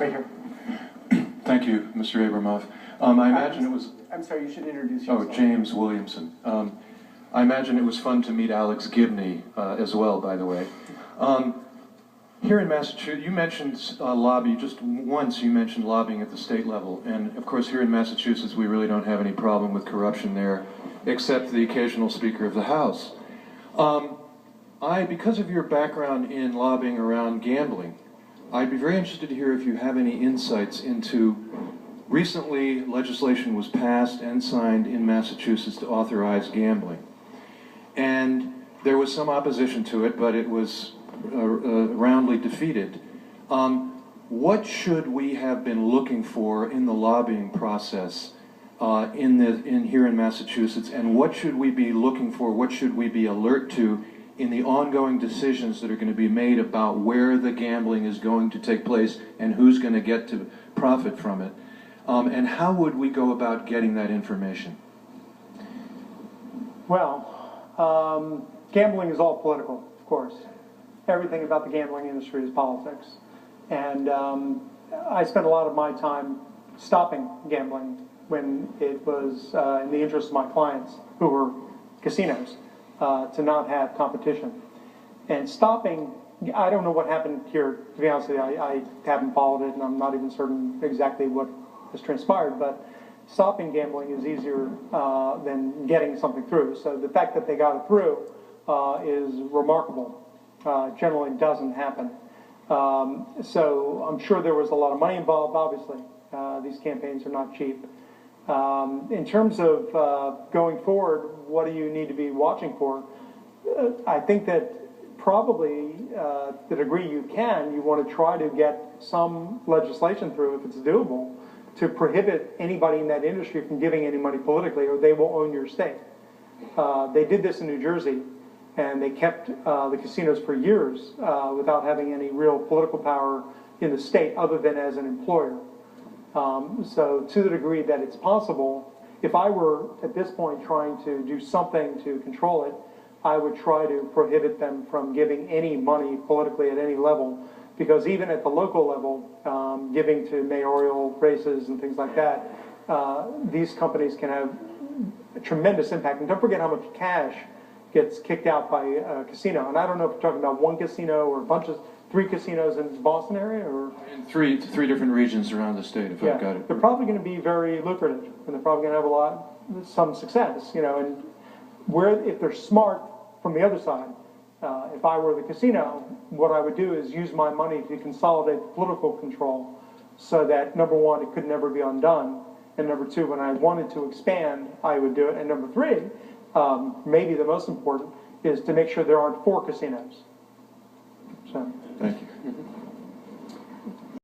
Right here. Thank you, Mr. Abramoff. I imagine it was... I'm sorry, you should introduce yourself. Oh, James Williamson. I imagine it was fun to meet Alex Gibney as well, by the way. Here in Massachusetts, you mentioned just once you mentioned lobbying at the state level. And of course, here in Massachusetts, we really don't have any problem with corruption there, except the occasional Speaker of the House. Because of your background in lobbying around gambling, I'd be very interested to hear if you have any insights into, recently legislation was passed and signed in Massachusetts to authorize gambling. And there was some opposition to it, but it was roundly defeated. What should we have been looking for in the lobbying process here in Massachusetts, and what should we be looking for, what should we be alert to in the ongoing decisions that are going to be made about where the gambling is going to take place and who's going to get to profit from it? And how would we go about getting that information? Well, gambling is all political, of course. Everything about the gambling industry is politics. And I spent a lot of my time stopping gambling when it was in the interest of my clients, who were casinos, to not have competition. And stopping, I don't know what happened here, to be honest with you. I haven't followed it, and I'm not even certain exactly what has transpired, but stopping gambling is easier than getting something through. So the fact that they got it through is remarkable. Generally doesn't happen. So I'm sure there was a lot of money involved, obviously. These campaigns are not cheap. In terms of going forward, what do you need to be watching for? I think that probably, to the degree you can, you want to try to get some legislation through, if it's doable, to prohibit anybody in that industry from giving any money politically, or they will own your state. They did this in New Jersey, and they kept the casinos for years without having any real political power in the state other than as an employer. So to the degree that it's possible, if I were at this point trying to do something to control it, I would try to prohibit them from giving any money politically at any level, because even at the local level, giving to mayoral races and things like that, these companies can have a tremendous impact. And don't forget how much cash gets kicked out by a casino. And I don't know if you're talking about one casino or a bunch of 3 casinos in the Boston area, or In three different regions around the state, if I've got it. They're probably going to be very lucrative, and they're probably going to have some success, and if they're smart from the other side, if I were the casino, what I would do is use my money to consolidate political control so that, number one, it could never be undone, and number two, when I wanted to expand, I would do it, and number three, maybe the most important, is to make sure there aren't 4 casinos. So. Thank you.